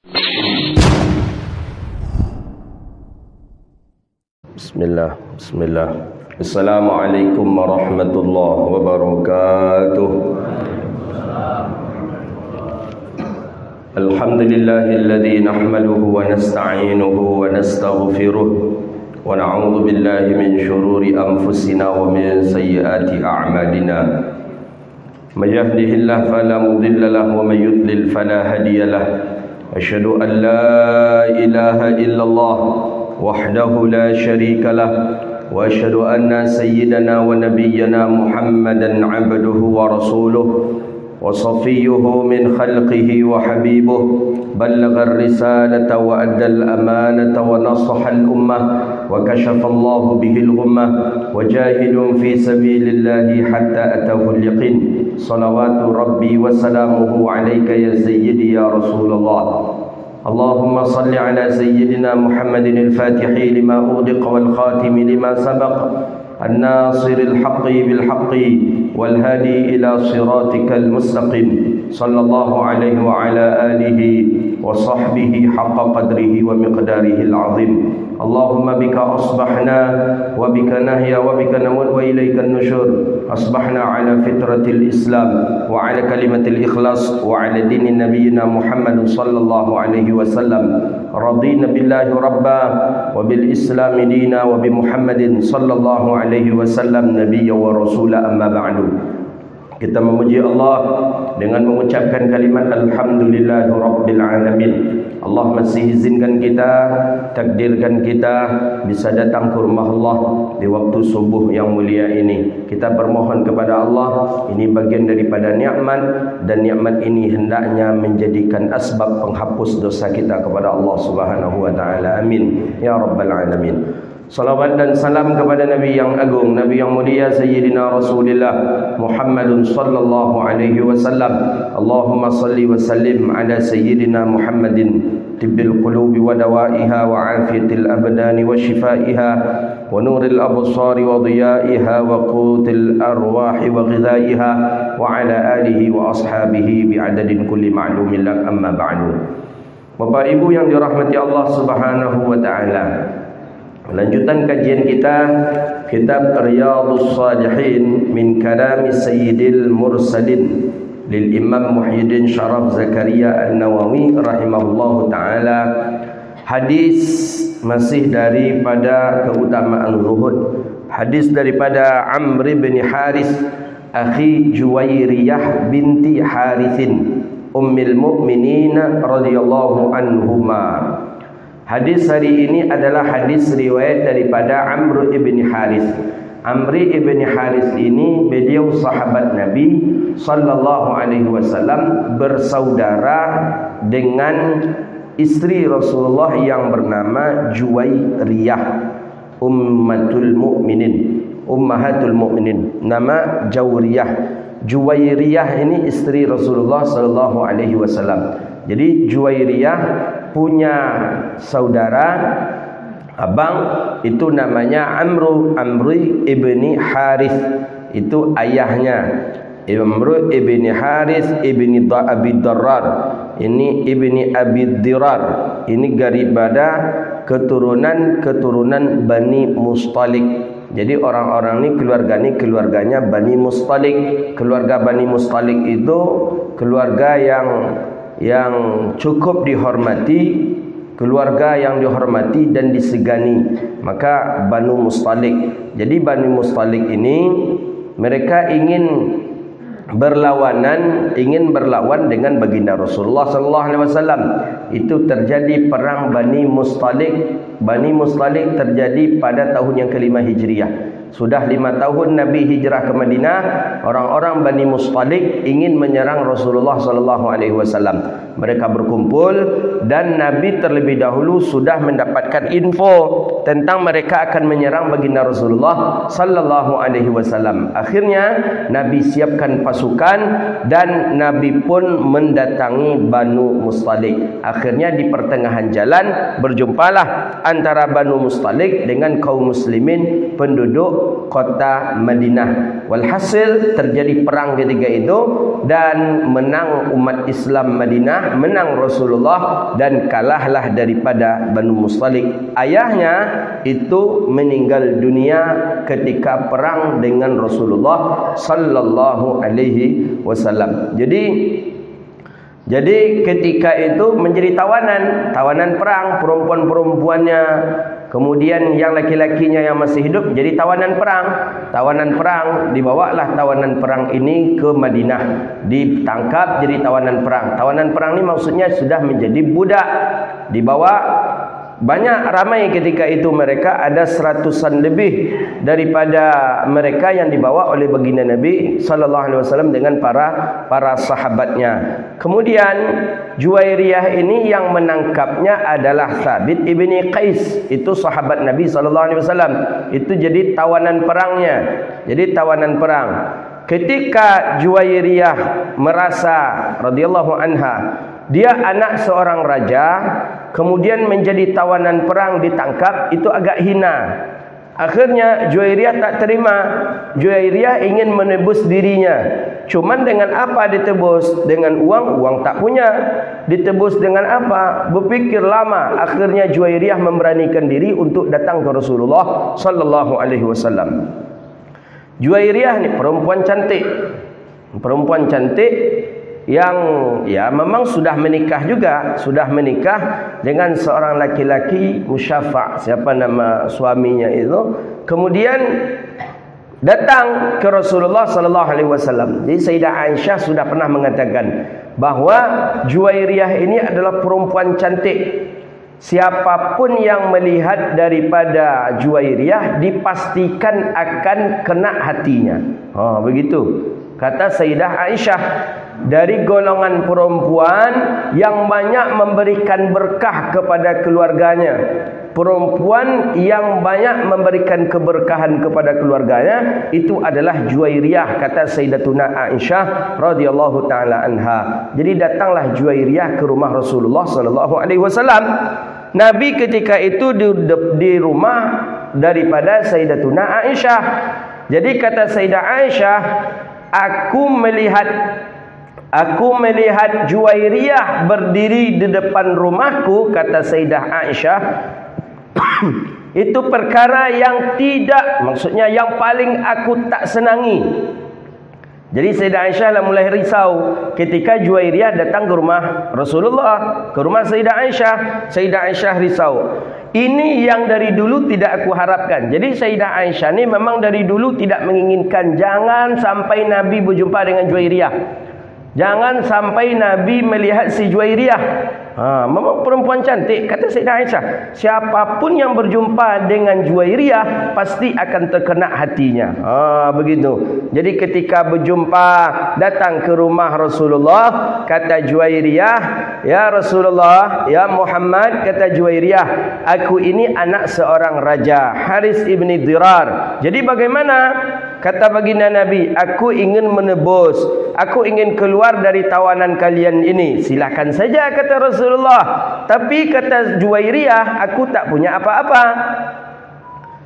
Bismillah. Assalamualaikum warahmatullahi wabarakatuh. Alhamdulillahilladzi nahmaduhu wa nasta'inuhu wa nastaghfiruh wa na'udzu billahi min shururi anfusina wa min sayyiati a'malina. May yahdihillahu fala mudilla lahu wa may yudlil fala hadiya lahu. Asyhadu an la ilaha illallah wahdahu la syarika lah wa asyhadu anna sayyidana wa nabiyyana Muhammadan abduhu wa rasuluh wa safiyyuhu min khalqihi wa habibuh ballagha ar-risalata wa adda al-amanata wa nasaha al-ummah wa kashafa Allahu bihi al-ghummah wa jahidun fi sabilillahi hatta atahu al-yaqin. Salawatu rabbi wa salamuhu alayka ya sayyidi ya Rasulullah. اللهم صل على سيدنا محمد الفاتح لما أغلق والخاتم لما سبق الناصر الحق بالحق والهادي إلى صراطك المستقيم صلى الله عليه وعلى آله وصحبه حق قدره ومقداره العظيم. اللهم بك أصبحنا وبك نحيا وبك نموت وإليك النشور. أصبحنا على فطرة الإسلام وعلى كلمة الإخلاص وعلى دين نبينا محمد صلى الله عليه وسلم. رضينا بالله ربا وبالإسلام دينا وبمحمد صلى الله عليه وسلم نبيا ورسولا. أما بعد. Kita memuji Allah dengan mengucapkan kalimat Alhamdulillahi Rabbil Alamin. Allah masih izinkan kita, takdirkan kita bisa datang ke rumah Allah di waktu subuh yang mulia ini. Kita bermohon kepada Allah, ini bagian daripada nikmat, dan nikmat ini hendaknya menjadikan asbab penghapus dosa kita kepada Allah Subhanahu wa taala. Amin ya rabbal alamin. Salawat dan salam kepada Nabi yang agung, Nabi yang mulia, Sayyidina Rasulullah Muhammadun sallallahu alaihi wasallam. Allahumma salli wa sallim ala Sayyidina Muhammadin tibbil qulubi wa dawaiha wa afiyatil abdani wa shifaiha wa nuril absari wa dhiyaiha wa qutil arwahi wa ghidhaiha wa ala alihi wa ashabihi bi'adadin kulli ma'lumin lak. Amma ba'du. Bapak Ibu yang dirahmati Allah Subhanahu wa taala, lanjutan kajian kita kitab Riyadhus Shalihin min kalami Sayyidil Mursalin lil Imam Muhyiddin Syaraf Zakaria An-Nawawi rahimahullahu taala. Hadis masih daripada keutamaan zuhud. Hadis daripada Amr bin Haris akhi Juwairiyah binti Harithin ummil mu'minin radhiyallahu anhuma. Hadis hari ini adalah hadis riwayat daripada Amr ibn Haris. Amr ibn Haris ini beliau sahabat Nabi sallallahu alaihi wasallam, bersaudara dengan istri Rasulullah yang bernama Juwairiyah ummatul ummahatul mu'minin. Nama Juwairiyah ini istri Rasulullah sallallahu alaihi wasallam. Jadi Juwairiyah punya saudara abang, itu namanya Amri ibni Harith, itu ayahnya. Amr ibni Harith ibni Abi Darrar, ini ibni Abi Dirar, ini daripada keturunan Bani Mustalik. Jadi orang-orang ini keluarganya Bani Mustalik. Keluarga Bani Mustalik itu keluarga yang cukup dihormati, keluarga yang dihormati dan disegani, maka Banu Mustalik. Jadi Banu Mustalik ini mereka ingin berlawan dengan baginda Rasulullah sallallahu alaihi wasallam. Itu terjadi perang Bani Mustalik. Bani Mustalik terjadi pada tahun yang kelima Hijriah. Sudah 5 tahun Nabi hijrah ke Madinah, orang-orang Bani Mustalik ingin menyerang Rasulullah sallallahu alaihi wasallam. Mereka berkumpul dan Nabi terlebih dahulu sudah mendapatkan info tentang mereka akan menyerang baginda Rasulullah sallallahu alaihi wasallam. Akhirnya Nabi siapkan pasukan dan Nabi pun mendatangi Banu Mustalik. Akhirnya di pertengahan jalan berjumpalah antara Banu Mustalik dengan kaum muslimin penduduk kota Madinah. Walhasil terjadi perang ketika itu dan menang umat Islam Madinah, menang Rasulullah dan kalahlah daripada Banu Mustalik. Ayahnya itu meninggal dunia ketika perang dengan Rasulullah sallallahu alaihi wasallam. Jadi ketika itu menjadi tawanan perang, perempuan-perempuannya, kemudian yang laki-lakinya yang masih hidup jadi tawanan perang, dibawalah tawanan perang ini ke Madinah, ditangkap jadi tawanan perang ini maksudnya sudah menjadi budak, dibawa. Banyak ramai ketika itu mereka, ada 100-an lebih daripada mereka yang dibawa oleh baginda Nabi sallallahu alaihi wasallam dengan para sahabatnya. Kemudian Juwairiyah ini yang menangkapnya adalah Thabit ibni Qais, itu sahabat Nabi sallallahu alaihi wasallam. Itu jadi tawanan perangnya. Jadi tawanan perang. Ketika Juwairiyah merasa radhiyallahu anha dia anak seorang raja, kemudian menjadi tawanan perang, ditangkap, itu agak hina. Akhirnya Juwairiyah tak terima. Juwairiyah ingin menebus dirinya. Cuman dengan apa ditebus? Dengan uang tak punya. Ditebus dengan apa? Berpikir lama. Akhirnya Juwairiyah memberanikan diri untuk datang ke Rasulullah sallallahu alaihi wasallam. Juwairiyah ni perempuan cantik yang ya memang sudah menikah juga, sudah menikah dengan seorang laki-laki musyafa', siapa nama suaminya itu. Kemudian datang ke Rasulullah sallallahu alaihi wasallam. Jadi Sayyidah Aisyah sudah pernah mengatakan bahwa Juwairiyah ini adalah perempuan cantik. Siapapun yang melihat daripada Juwairiyah dipastikan akan kena hatinya. Begitu kata Sayyidah Aisyah. Dari golongan perempuan yang banyak memberikan berkah kepada keluarganya, perempuan yang banyak memberikan keberkahan kepada keluarganya, itu adalah Juwairiyah, kata Sayyidatuna Aisyah radhiyallahu taala anha. Jadi datanglah Juwairiyah ke rumah Rasulullah sallallahu alaihi wasallam. Nabi ketika itu di rumah daripada Sayyidatuna Aisyah. Jadi kata Sayyidah Aisyah, aku melihat Juwairiyah berdiri di depan rumahku, kata Sayyidah Aisyah. Itu perkara yang maksudnya yang paling aku tak senangi. Jadi Sayyidah Aisyah lah mulai risau ketika Juwairiyah datang ke rumah Rasulullah, ke rumah Sayyidah Aisyah. Sayyidah Aisyah risau. Ini yang dari dulu tidak aku harapkan. Jadi Sayyidah Aisyah ni memang dari dulu tidak menginginkan jangan sampai Nabi berjumpa dengan Juwairiyah. Jangan sampai Nabi melihat si Juwairiyah. Memang perempuan cantik, kata Sayyidah Aisyah. Siapapun yang berjumpa dengan Juwairiyah pasti akan terkena hatinya. Begitu. Jadi ketika berjumpa, datang ke rumah Rasulullah, kata Juwairiyah, ya Rasulullah, ya Muhammad, kata Juwairiyah, aku ini anak seorang raja, Haris ibni Dirar. Jadi bagaimana? Kata baginda Nabi, aku ingin menebus, aku ingin keluar dari tawanan kalian ini. Silakan saja, kata Rasulullah. Tapi kata Juwairiyah, aku tak punya apa-apa.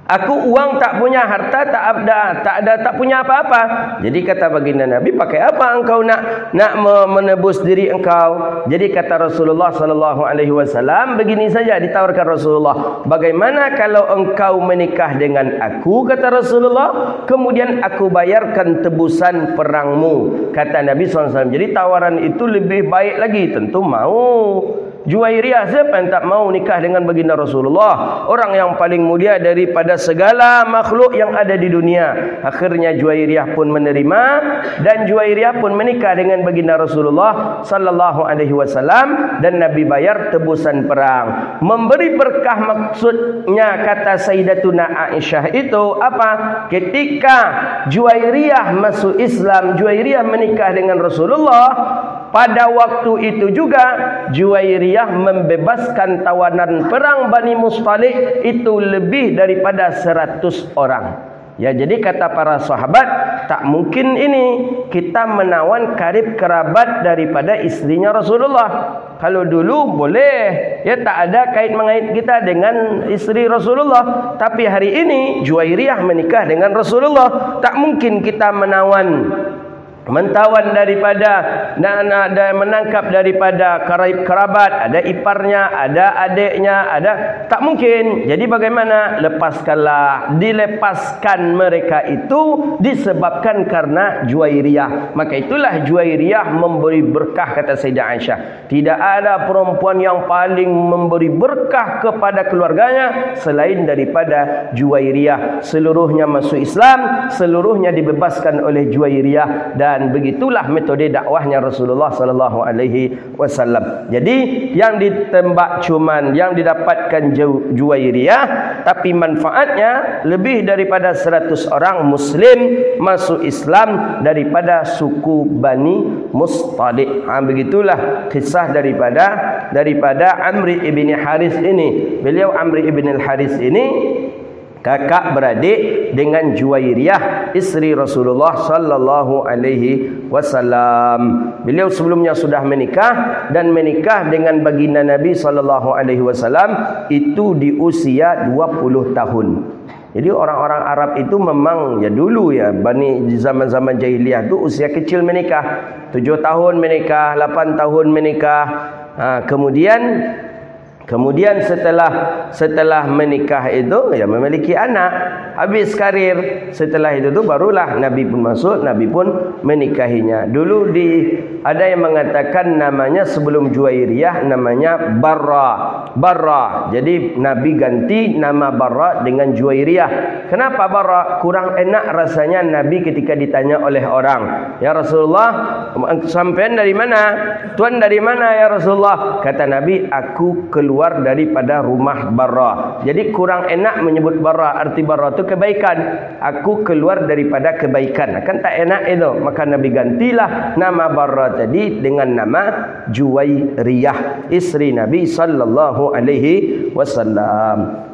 Aku uang tak punya, harta tak punya apa-apa. Jadi kata baginda Nabi, pakai apa engkau nak menebus diri engkau? Jadi kata Rasulullah sallallahu alaihi wasallam, begini saja ditawarkan Rasulullah, bagaimana kalau engkau menikah dengan aku, kata Rasulullah, kemudian aku bayarkan tebusan perangmu, kata Nabi SAW. Jadi tawaran itu lebih baik lagi, tentu mau. Juwairiyah, siapa yang tak mau nikah dengan baginda Rasulullah, orang yang paling mulia daripada segala makhluk yang ada di dunia. Akhirnya Juwairiyah pun menerima dan Juwairiyah pun menikah dengan baginda Rasulullah sallallahu alaihi wasallam dan Nabi bayar tebusan perang. Memberi berkah maksudnya, kata Sayyidatuna Aisyah itu apa? Ketika Juwairiyah masuk Islam, Juwairiyah menikah dengan Rasulullah, pada waktu itu juga Juwairiyah membebaskan tawanan perang Bani Mustalik itu lebih daripada 100 orang. Ya, jadi kata para sahabat, tak mungkin ini kita menawan karib kerabat daripada istrinya Rasulullah. Kalau dulu boleh, ya tak ada kait mengait kita dengan istri Rasulullah. Tapi hari ini Juwairiyah menikah dengan Rasulullah. Tak mungkin kita mentawan daripada menangkap daripada karib kerabat, ada iparnya, ada adiknya, ada, tak mungkin. Jadi bagaimana? Dilepaskan mereka itu disebabkan karena Juwairiyah. Maka itulah Juwairiyah memberi berkah, kata Sayyidah Aisyah. Tidak ada perempuan yang paling memberi berkah kepada keluarganya selain daripada Juwairiyah. Seluruhnya masuk Islam, seluruhnya dibebaskan oleh Juwairiyah, dan begitulah metode dakwahnya Rasulullah sallallahu alaihi wasallam. Jadi yang ditembak cuman yang didapatkan Juwairiyah, tapi manfaatnya lebih daripada 100 orang muslim masuk Islam daripada suku Bani Mustaliq. Begitulah kisah daripada Amri ibn Haris ini. Beliau Amri ibn al-Haris ini kakak beradik dengan Juwairiyah, istri Rasulullah sallallahu alaihi wasallam. Beliau sebelumnya sudah menikah, dan menikah dengan baginda Nabi sallallahu alaihi wasallam itu di usia 20 tahun. Jadi orang-orang Arab itu memang ya dulu ya, di zaman-zaman jahiliyah tu usia kecil menikah. 7 tahun menikah, 8 tahun menikah. Kemudian setelah menikah itu ya memiliki anak, habis karir. Setelah itu tu barulah Nabi pun masuk, Nabi pun menikahinya. Dulu ada yang mengatakan namanya sebelum Juwairiyah namanya Barra. Jadi Nabi ganti nama Barra dengan Juwairiyah. Kenapa Barra? Kurang enak rasanya Nabi ketika ditanya oleh orang, "Ya Rasulullah, sampean dari mana? Tuan dari mana ya Rasulullah?" Kata Nabi, "Aku keluar daripada rumah Barra." Jadi kurang enak menyebut Barra. Arti Barra itu kebaikan. Aku keluar daripada kebaikan. Kan tak enak itu. Maka Nabi gantilah nama Barra tadi dengan nama Juwairiyah, istri Nabi sallallahu alaihi wasallam.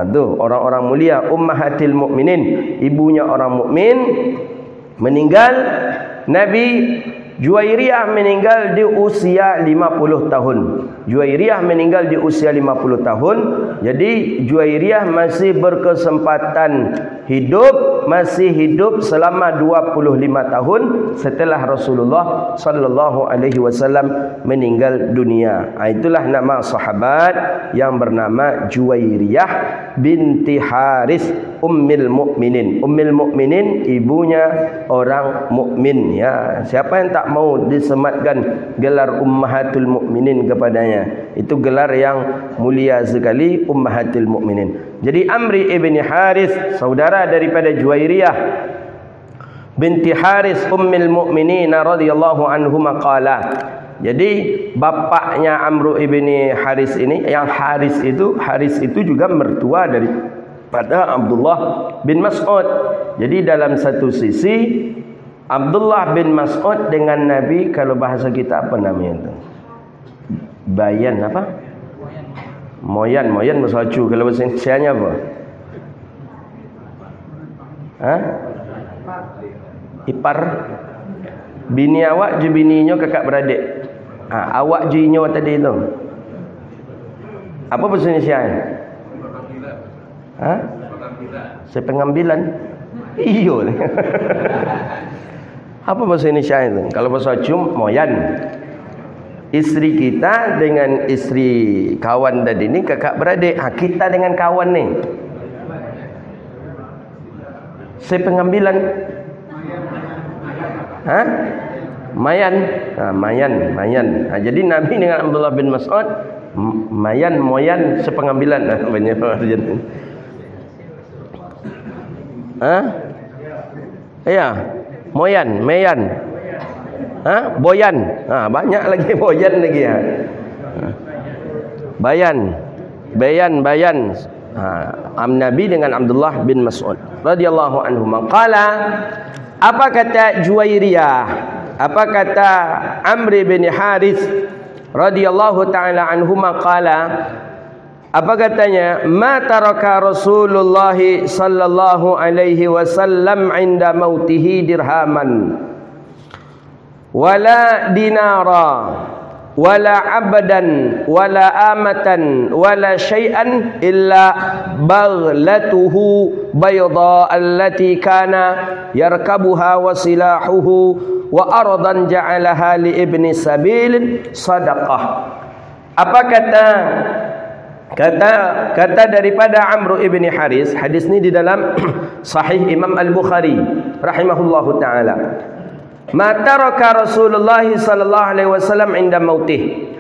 Tu orang-orang mulia, ummahatil mukminin, ibunya orang mukmin, meninggal. Nabi Juwairiyah meninggal di usia 50 tahun. Juwairiyah meninggal di usia 50 tahun. Jadi Juwairiyah masih berkesempatan masih hidup selama 25 tahun setelah Rasulullah sallallahu alaihi wasallam meninggal dunia. Itulah nama sahabat yang bernama Juwairiyah binti Haris Ummul Mukminin. Ummul Mukminin ibunya orang mukmin ya. Siapa yang tak mau disematkan gelar Ummahatul Mukminin kepadanya? Itu gelar yang mulia sekali, Ummahatul Mukminin. Jadi Amri ibn Haris, saudara daripada Juwairiyah binti Haris Ummul Mukminin radhiyallahu anhuma qala. Jadi bapaknya Amr ibn Haris ini, yang Haris itu juga mertua daripada Abdullah bin Mas'ud. Jadi dalam satu sisi Abdullah bin Mas'ud dengan Nabi, kalau bahasa kita apa namanya itu? Bayan apa? Moyan bahasa Cu. Kalau bahasa Indonesianya apa? Ipar. Bini awak je bininya kakak beradik. Awak je inyo tadi itu. Apa bahasa Indonesia? Sepengambilan. Iyo. Apa bahasa Indonesia itu? Kalau bahasa Cum, moyan. Istri kita dengan istri kawan tadi ni kakak beradik. Kita dengan kawan ni sepengambilan. Mayan. Jadi Nabi dengan Abdullah bin Mas'ud moyan sepengambilan. Banyak Argentina. Ya, moyan. Boyan. Banyak lagi boyan lagi ya. Bayan. Nabi dengan Abdullah bin Mas'ud radhiyallahu anhu qala. Apa kata Juwairiyah? Apa kata Amr bin Haris radhiyallahu taala anhu qala? Apa katanya? Ma taraka Rasulullah sallallahu alaihi wasallam inda mautihi dirhaman wala dinara wala abadan wala amatan wala syai'an illa baghlatuhu bayda allati kana yarkabuha wa silahuhu wa aradan ja'alaha li ibni sabil sadaqah. Apa kata daripada Amr ibn Haris, hadis ini di dalam Sahih Imam Al-Bukhari rahimahullahu taala. Ma taraka Rasulullah sallallahu alaihi wasallam inda mautih.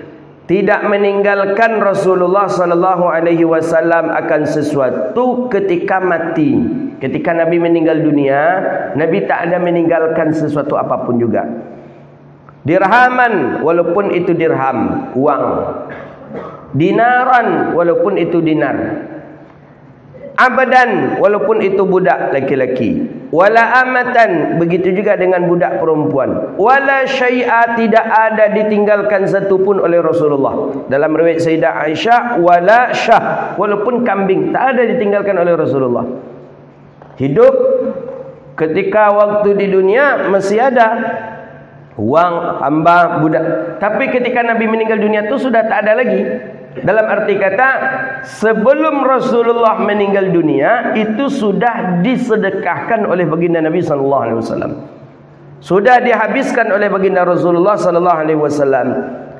Tidak meninggalkan Rasulullah sallallahu alaihi wasallam akan sesuatu ketika mati. Ketika Nabi meninggal dunia, Nabi tak ada meninggalkan sesuatu apapun juga. Dirhaman, walaupun itu dirham, uang. Dinaran, walaupun itu dinar. Abadan, walaupun itu budak laki-laki. Wala amatan, begitu juga dengan budak perempuan. Wala syai'a, tidak ada ditinggalkan satu pun oleh Rasulullah. Dalam riwayat Sayyidah Aisyah, wala syah, walaupun kambing, tak ada ditinggalkan oleh Rasulullah. Hidup ketika waktu di dunia masih ada uang, hamba, budak. Tapi ketika Nabi meninggal dunia itu sudah tak ada lagi. Dalam arti kata, sebelum Rasulullah meninggal dunia, itu sudah disedekahkan oleh baginda Nabi sallallahu alaihi wasallam. Sudah dihabiskan oleh baginda Rasulullah sallallahu alaihi wasallam.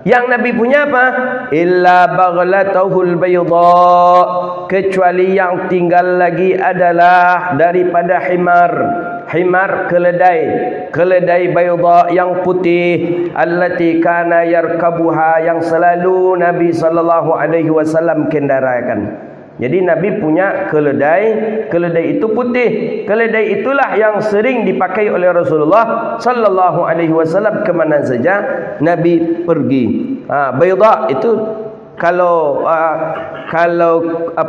Yang Nabi punya apa? Illa baghlatuhul bayda, kecuali yang tinggal lagi adalah daripada himar keledai bayda yang putih, allati kana yarkabuha, yang selalu Nabi sallallahu alaihi wasallam kendarakan. Jadi Nabi punya keledai itu putih. Keledai itulah yang sering dipakai oleh Rasulullah sallallahu alaihi wasallam ke mana saja Nabi pergi. Bayda itu kalau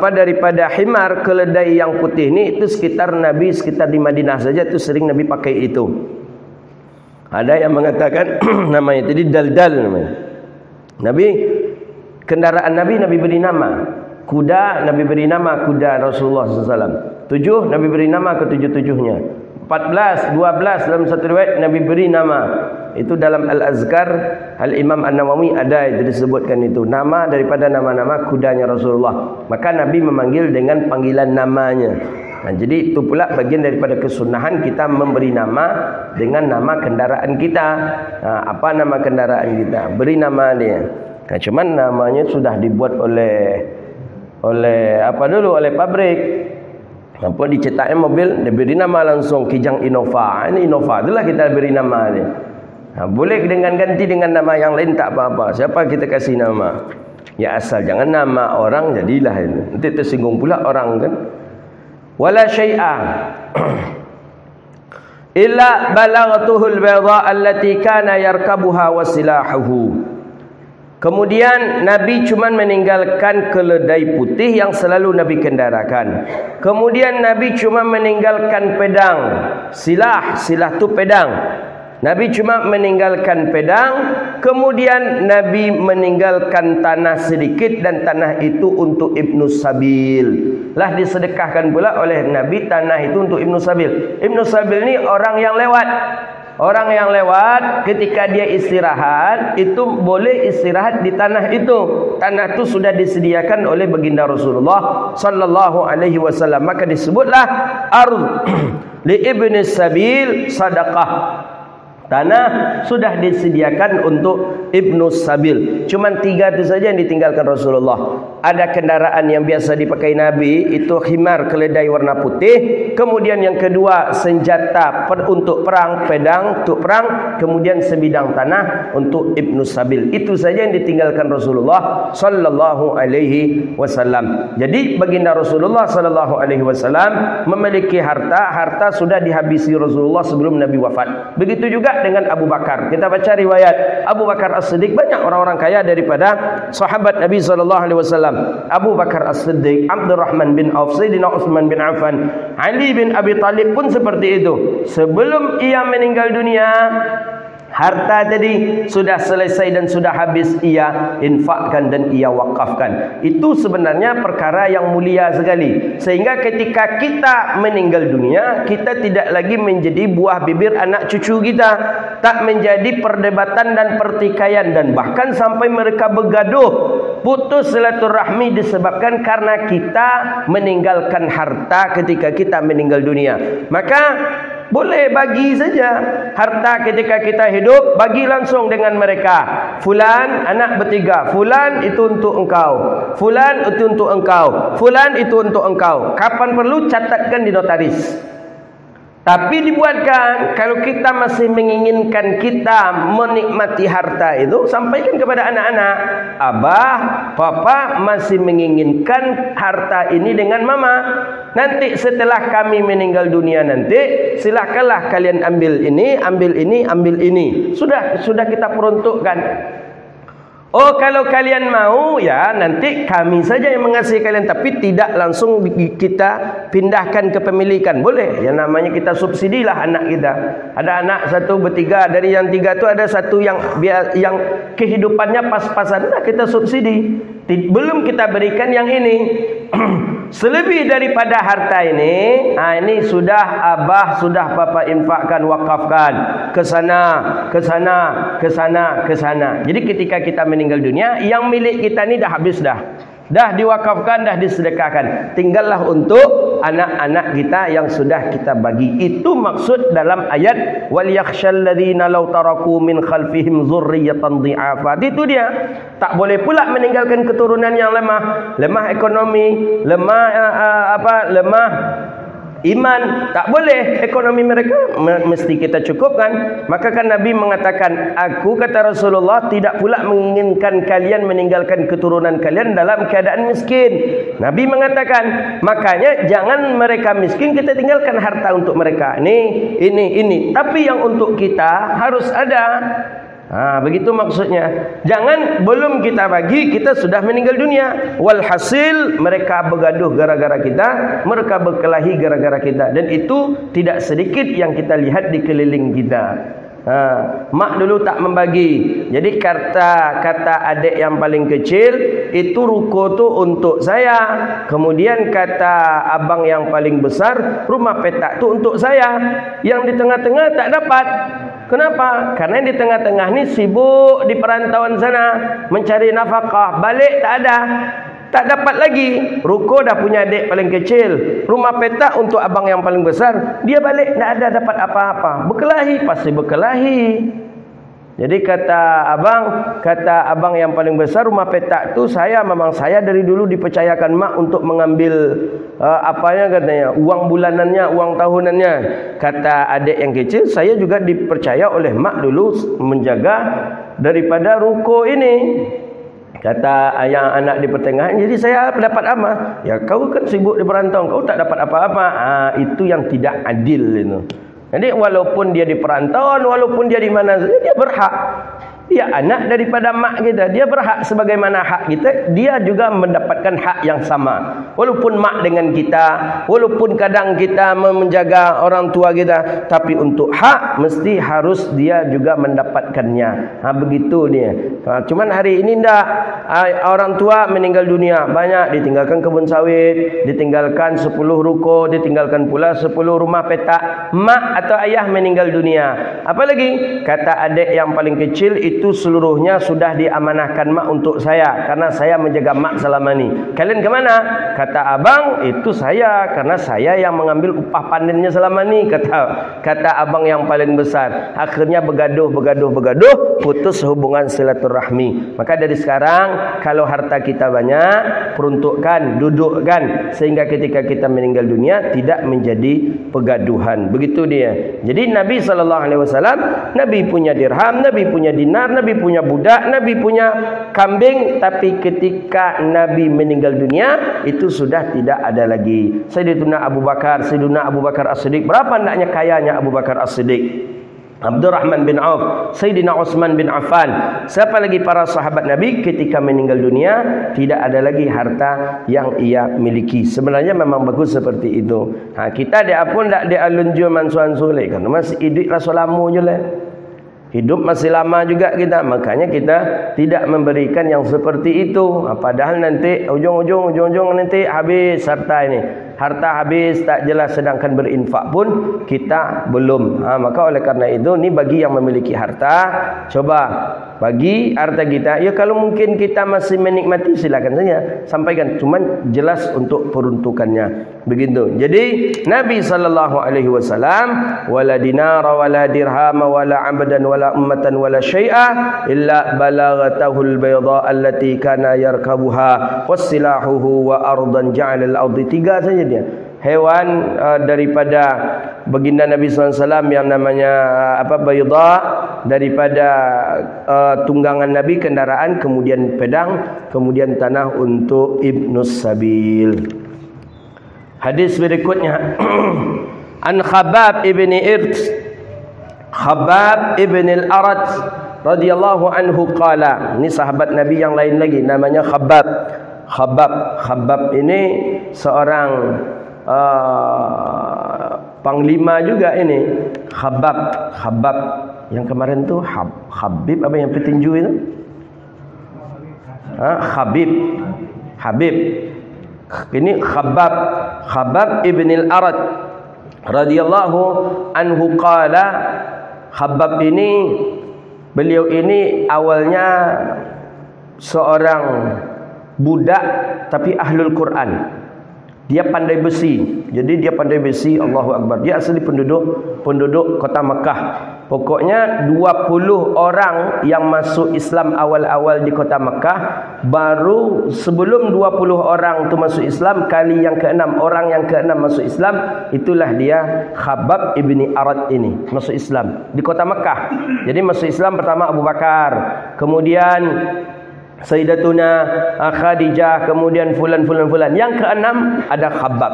daripada himar, keledai yang putih ni itu sekitar di Madinah saja itu sering Nabi pakai itu. Ada yang mengatakan namanya tadi daldal namanya. Kendaraan Nabi beri nama. Kuda, Nabi beri nama kuda Rasulullah SAW. 7, Nabi beri nama ke-7-7-nya. 14, 12 dalam satu riwayat Nabi beri nama. Itu dalam Al-Azkar Al-Imam An-Nawawi ada itu disebutkan itu. Nama daripada nama-nama kudanya Rasulullah. Maka Nabi memanggil dengan panggilan namanya. Jadi itu pula bagian daripada kesunahan kita memberi nama dengan nama kendaraan kita. Apa nama kendaraan kita? Beri nama dia. Cuman namanya sudah dibuat oleh pabrik. Apa dicetaknya mobil, dia beri nama langsung Kijang Innova. Ini Innova, itulah kita beri nama dia. Boleh dengan ganti dengan nama yang lain tak apa-apa. Siapa kita kasih nama? Ya asal jangan nama orang jadilah itu. Nanti tersinggung pula orang kan. Wala syai'a illa balaghatuhul bayda allati kana yarkabuha wasilahuhu. Kemudian Nabi cuma meninggalkan keledai putih yang selalu Nabi kendarakan. Kemudian Nabi cuma meninggalkan pedang. Silah tu pedang. Nabi cuma meninggalkan pedang. Kemudian Nabi meninggalkan tanah sedikit, dan tanah itu untuk Ibnu Sabil. Lah disedekahkan pula oleh Nabi tanah itu untuk Ibnu Sabil. Ibnu Sabil ni orang yang lewat. Orang yang lewat ketika dia istirahat itu boleh istirahat di tanah itu. Tanah itu sudah disediakan oleh baginda Rasulullah sallallahu alaihi wasallam. Maka disebutlah ardh li ibni sabil sadaqah. Tanah sudah disediakan untuk Ibnu Sabil. Cuman 3 itu saja yang ditinggalkan Rasulullah. Ada kendaraan yang biasa dipakai Nabi, itu khimar, keledai warna putih. Kemudian yang kedua, senjata untuk perang, pedang untuk perang. Kemudian sebidang tanah untuk Ibnu Sabil. Itu saja yang ditinggalkan Rasulullah sallallahu alaihi wasallam. Jadi baginda Rasulullah sallallahu alaihi wasallam memiliki harta sudah dihabisi Rasulullah sebelum Nabi wafat. Begitu juga dengan Abu Bakar. Kita baca riwayat Abu Bakar As-Siddiq, banyak orang-orang kaya daripada sahabat Nabi sallallahu alaihi wasallam. Abu Bakar As-Siddiq, Abdurrahman bin Auf, Sayyidina Utsman bin Affan, Ali bin Abi Talib pun seperti itu. Sebelum ia meninggal dunia, Harta tadi sudah selesai dan sudah habis, ia infakkan dan ia wakafkan. Itu sebenarnya perkara yang mulia sekali. Sehingga ketika kita meninggal dunia, kita tidak lagi menjadi buah bibir anak cucu kita, tak menjadi perdebatan dan pertikaian, dan bahkan sampai mereka bergaduh, putus silaturahmi disebabkan karena kita meninggalkan harta ketika kita meninggal dunia. Maka boleh bagi saja harta ketika kita hidup, bagi langsung dengan mereka. Fulan anak bertiga, fulan itu untuk engkau, fulan itu untuk engkau, fulan itu untuk engkau. Kapan perlu catatkan di notaris. Tapi dibuatkan, kalau kita masih menginginkan kita menikmati harta itu, sampaikan kepada anak-anak, abah, papa masih menginginkan harta ini dengan mama. Nanti setelah kami meninggal dunia nanti, silakanlah kalian ambil ini, ambil ini, ambil ini. Sudah kita peruntukkan. Oh, kalau kalian mau, ya nanti kami saja yang mengasihi kalian, tapi tidak langsung kita pindahkan kepemilikan. Boleh, yang namanya kita subsidilah anak kita. Ada anak satu bertiga, dari yang tiga itu ada satu yang kehidupannya pas-pasan, nah kita subsidi. Belum kita berikan yang ini. Selebih daripada harta ini, ini sudah abah, sudah papa infakkan, wakafkan ke sana, ke sana, ke sana, ke sana. Jadi ketika kita meninggal dunia, yang milik kita ini dah habis dah diwakafkan, dah disedekahkan. Tinggallah untuk anak-anak kita yang sudah kita bagi. Itu maksud dalam ayat wal yakhshal ladzina law taraku min khalfihim dzurriyyatan dhi'afa. Itu dia. Tak boleh pula meninggalkan keturunan yang lemah ekonomi, lemah iman. Tak boleh. Ekonomi mereka mesti kita cukupkan. Maka kan Nabi mengatakan, aku, kata Rasulullah, tidak pula menginginkan kalian meninggalkan keturunan kalian dalam keadaan miskin. Nabi mengatakan, makanya jangan mereka miskin kita tinggalkan harta untuk mereka. Ini. Tapi yang untuk kita harus ada. Begitu maksudnya. Jangan belum kita bagi, kita sudah meninggal dunia. Walhasil mereka bergaduh gara-gara kita, mereka berkelahi gara-gara kita. Dan itu tidak sedikit yang kita lihat di keliling kita. Mak dulu tak membagi. Jadi kata adik yang paling kecil, itu ruko tu untuk saya. Kemudian kata abang yang paling besar, rumah petak tu untuk saya. Yang di tengah-tengah tak dapat. Kenapa? Karena di tengah-tengah ni sibuk di perantauan sana mencari nafkah, balik tak ada, tak dapat lagi. Ruko dah punya adik paling kecil, rumah petak untuk abang yang paling besar, dia balik tak ada dapat apa-apa. Berkelahi, pasti berkelahi. Jadi kata abang yang paling besar, rumah petak tu memang saya dari dulu dipercayakan mak untuk mengambil katanya uang bulanannya, uang tahunannya. Kata adik yang kecil, saya juga dipercaya oleh mak dulu menjaga daripada ruko ini. Kata yang anak di pertengahan, jadi saya dapat apa? Ya kau kan sibuk di perantauan, kau tak dapat apa-apa. Itu yang tidak adil itu. Jadi walaupun dia di perantauan, walaupun dia di mana saja, dia berhak. Dia anak daripada mak kita, dia berhak sebagaimana hak kita, dia juga mendapatkan hak yang sama. Walaupun mak dengan kita, walaupun kadang kita menjaga orang tua kita, tapi untuk hak mesti harus dia juga mendapatkannya. Begitu dia. Cuman hari ini ndak, orang tua meninggal dunia, banyak ditinggalkan kebun sawit, ditinggalkan 10 ruko, ditinggalkan pula 10 rumah petak. Mak atau ayah meninggal dunia. Apalagi kata adik yang paling kecil, itu seluruhnya sudah diamanahkan mak untuk saya, karena saya menjaga mak selama ini. Kalian kemana? Kata abang, itu saya, karena saya yang mengambil upah panennya selama ini. Kata abang yang paling besar. Akhirnya bergaduh, putus hubungan silaturahmi. Maka dari sekarang, kalau harta kita banyak, peruntukkan, dudukkan, sehingga ketika kita meninggal dunia tidak menjadi pergaduhan. Begitu dia. Jadi Nabi SAW, Nabi punya dirham, Nabi punya dinar, Nabi punya budak, Nabi punya kambing, tapi ketika Nabi meninggal dunia, itu sudah tidak ada lagi. Sayyidina Abu Bakar As-Siddiq, berapa naknya kayanya Abu Bakar As-Siddiq? Abdurrahman bin Auf, Sayyidina Utsman bin Affan, siapa lagi para sahabat Nabi ketika meninggal dunia tidak ada lagi harta yang ia miliki. Sebenarnya memang bagus seperti itu. Kita dia pun tak dia alun jual mansuan sulek kan. Masih hidup rasa lama je lah. Hidup masih lama juga kita, makanya kita tidak memberikan yang seperti itu. Padahal nanti ujung-ujung nanti habis harta ini. Harta habis tak jelas, sedangkan berinfak pun kita belum. Maka oleh karena itu, ni bagi yang memiliki harta, coba bagi harta kita. Ya kalau mungkin kita masih menikmati, silakan saja sampaikan. Cuman jelas untuk peruntukannya. Begitu. Jadi Nabi SAW, wala dinara wala dirhama wala abdan wala ummatan wala syai'a illa balagatahul bayda allati kana yarkabuha wassilahuhu wa ardan ja'ala al-ardi. 3 saja dia. Hewan daripada baginda Nabi SAW yang namanya bayda, daripada tunggangan Nabi, kendaraan, kemudian pedang, kemudian tanah untuk ibnus sabil. Hadis berikutnya an Khabbab ibn al-Arat radhiyallahu anhu qala. Ini sahabat Nabi yang lain lagi, namanya Khabbab. Khabbab ini seorang panglima juga ini. Khabbab yang kemarin tu Habib apa yang petinju itu? Habib. Ini Khabbab ibn al-Arat radhiyallahu anhu qala. Khabbab ini, beliau ini awalnya seorang budak tapi ahlul Quran. Dia pandai besi. Jadi dia pandai besi, Allahu Akbar. Dia asli penduduk kota Mekah. Pokoknya 20 orang yang masuk Islam awal-awal di kota Mekah. Baru sebelum 20 orang itu masuk Islam, kali yang ke-6, orang yang ke-6 masuk Islam, itulah dia Khabbab ibni Arat ini masuk Islam di kota Mekah. Jadi masuk Islam pertama Abu Bakar, kemudian Sayyidatuna Khadijah, kemudian fulan. Yang ke-6 ada Khabbab.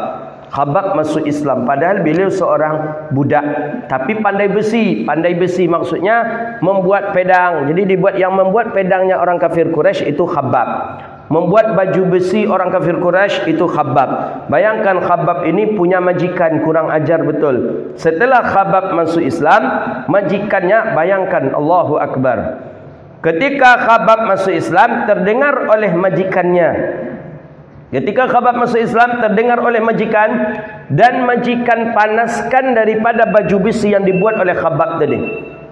Khabbab masuk Islam, padahal beliau seorang budak tapi pandai besi. Pandai besi maksudnya membuat pedang. Jadi dibuat, yang membuat pedangnya orang kafir Quraisy itu Khabbab. Membuat baju besi orang kafir Quraisy itu Khabbab. Bayangkan Khabbab ini punya majikan kurang ajar betul. Setelah Khabbab masuk Islam, majikannya, bayangkan, Allahu Akbar. Ketika Khabbab masuk Islam, terdengar oleh majikannya. Ketika Khabbab masuk Islam, terdengar oleh majikan, dan majikan panaskan daripada baju besi yang dibuat oleh Khabbab tadi.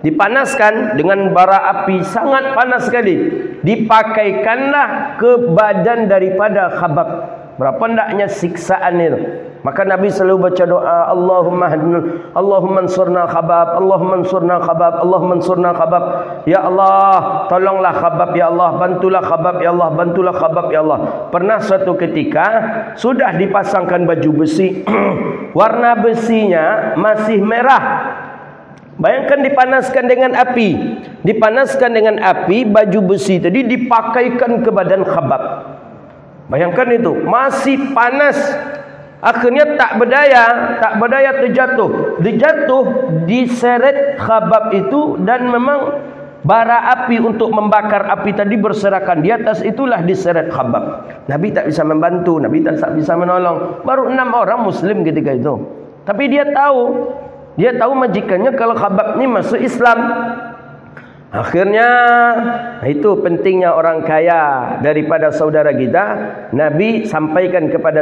Dipanaskan dengan bara api, sangat panas sekali. Dipakaikanlah ke badan daripada Khabbab. Berapa hendaknya siksaan itu. Maka Nabi selalu baca doa, Allahumma ansurna Khabbab, Allahumma ansurna Khabbab, Allahumma ansurna Khabbab. Ya Allah, tolonglah Khabbab, ya Allah, bantulah Khabbab, ya Allah, bantulah Khabbab, ya Allah. Pernah suatu ketika sudah dipasangkan baju besi, warna besinya masih merah. Bayangkan dipanaskan dengan api, baju besi tadi dipakaikan ke badan Khabbab. Bayangkan itu, masih panas. Akhirnya tak berdaya terjatuh. Diseret Khabbab itu, dan memang bara api untuk membakar api tadi berserakan. Di atas itulah diseret Khabbab. Nabi tak bisa membantu, Nabi tak bisa menolong. Baru 6 orang Muslim ketika itu. Tapi dia tahu majikannya kalau Khabbab ini masuk Islam. Akhirnya, itu pentingnya orang kaya daripada saudara kita. Nabi sampaikan kepada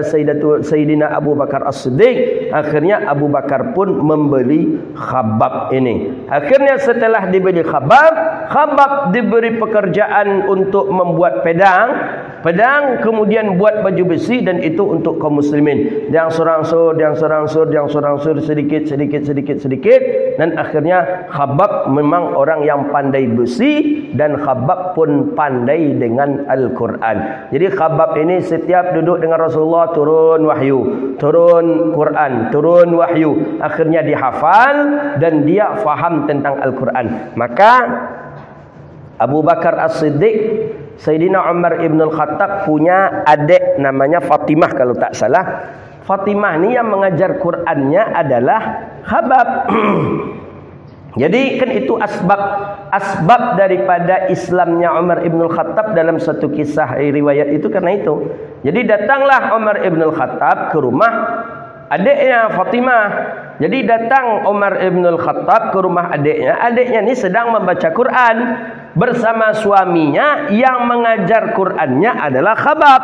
Sayyidina Abu Bakar As-Siddiq. Akhirnya Abu Bakar pun membeli Khabbab ini. Akhirnya setelah dibeli Khabbab diberi pekerjaan untuk membuat pedang, kemudian buat baju besi, dan itu untuk kaum muslimin. Yang surangsur sedikit, dan akhirnya Khabbab memang orang yang pandai besi, dan Khabbab pun pandai dengan Al-Quran. Jadi Khabbab ini setiap duduk dengan Rasulullah turun wahyu, turun Quran, turun wahyu. Akhirnya dihafal dan dia faham tentang Al-Quran. Maka Abu Bakar As-Siddiq, Sayyidina Umar ibn al-Khattab punya adik namanya Fatimah kalau tak salah. Fatimah ni yang mengajar Qurannya adalah Khabbab. Jadi kan itu asbab daripada Islamnya Umar ibn al-Khattab dalam satu kisah riwayat itu karena itu. Jadi datanglah Umar ibn al-Khattab ke rumah adiknya Fatimah. Jadi datang Umar ibn al-Khattab ke rumah adiknya. Adiknya ni sedang membaca Quran bersama suaminya, yang mengajar Qurannya adalah Khabbab.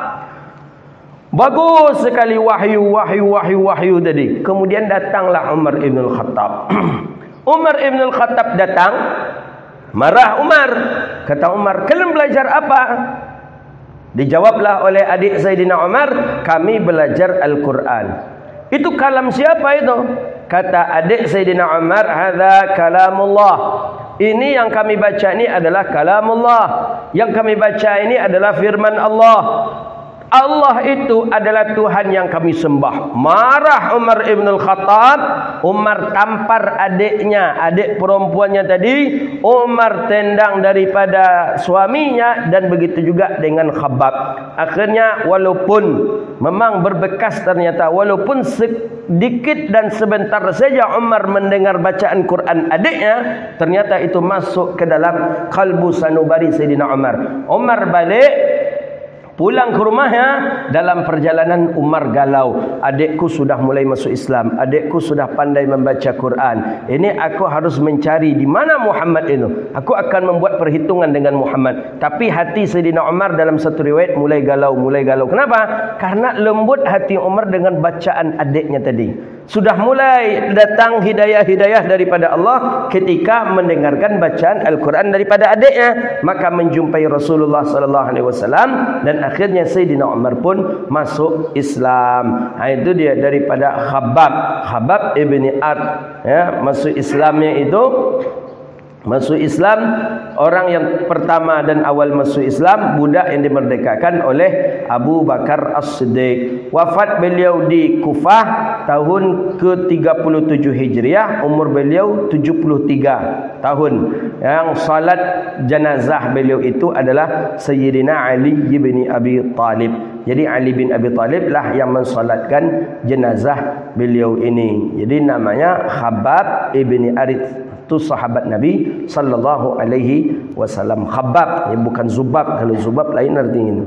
Bagus sekali wahyu tadi. Kemudian datanglah Umar ibn al-Khattab. Umar ibn al-Khattab datang, marah Umar. Kata Umar, "Kalian belajar apa?" Dijawablah oleh adik Sayyidina Umar, "Kami belajar Al-Quran." Itu kalam siapa itu? Kata adik Sayyidina Umar, "Hadza kalamullah." Ini yang kami baca ini adalah kalamullah. Yang kami baca ini adalah firman Allah. Allah itu adalah Tuhan yang kami sembah. Marah Umar ibn al-Khattab. Umar tampar adiknya, adik perempuannya tadi. Umar tendang daripada suaminya, dan begitu juga dengan Khabbab. Akhirnya walaupun memang berbekas ternyata, walaupun sedikit dan sebentar saja Umar mendengar bacaan Quran adiknya, ternyata itu masuk ke dalam kalbu sanubari Sayyidina Umar. Umar balik pulang ke rumahnya. Dalam perjalanan Umar galau. Adikku sudah mulai masuk Islam. Adikku sudah pandai membaca Quran. Ini aku harus mencari di mana Muhammad itu. Aku akan membuat perhitungan dengan Muhammad. Tapi hati Sayyidina Umar dalam satu riwayat mulai galau. Kenapa? Karena lembut hati Umar dengan bacaan adiknya tadi. Sudah mulai datang hidayah-hidayah daripada Allah ketika mendengarkan bacaan Al-Quran daripada adiknya. Maka menjumpai Rasulullah SAW, dan akhirnya Sayyidina Umar pun masuk Islam. Itu dia daripada Khabbab ibni Ard. Ya, masuk Islamnya itu, masuk Islam, orang yang pertama dan awal masuk Islam, budak yang dimerdekakan oleh Abu Bakar As-Siddiq. Wafat beliau di Kufah tahun ke-37 Hijriah, umur beliau 73 tahun. Yang salat jenazah beliau itu adalah Sayyidina Ali bin Abi Talib. Jadi Ali bin Abi Talib lah yang mensalatkan jenazah beliau ini. Jadi namanya Khabbab ibni Arith. Itu sahabat Nabi sallallahu alaihi wasallam. Khabbab, ya, bukan Zubab. Kalau Zubab lain artinya.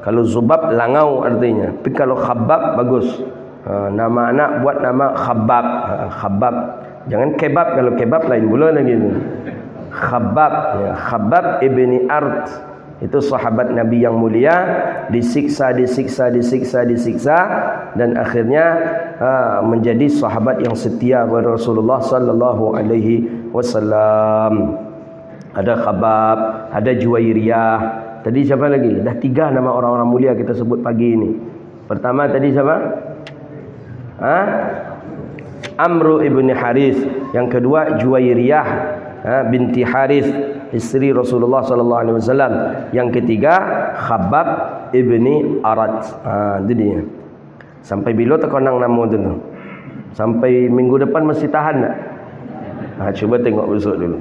Kalau Zubab langau artinya. Tapi kalau Khabbab bagus. Nama anak buat nama Khabbab. Khabbab. Jangan kebab. Kalau kebab lain pula lagi. Khabbab, ya, Khabbab ibni Ard. Itu sahabat Nabi yang mulia, disiksa, dan akhirnya menjadi sahabat yang setia kepada Rasulullah sallallahu alaihi wasallam. Ada Khabbab, ada Juwairiyah. Tadi siapa lagi? Dah 3 nama orang-orang mulia kita sebut pagi ini. Pertama tadi siapa? Amru ibn Harith. Yang kedua Juwairiyah binti Harith, isteri Rasulullah sallallahu alaihi wasallam. Yang ketiga Khabbab ibni Arad. Jadi sampai bila terkonang nama tu? Sampai minggu depan masih tahan tak? Cuba tengok besok dulu.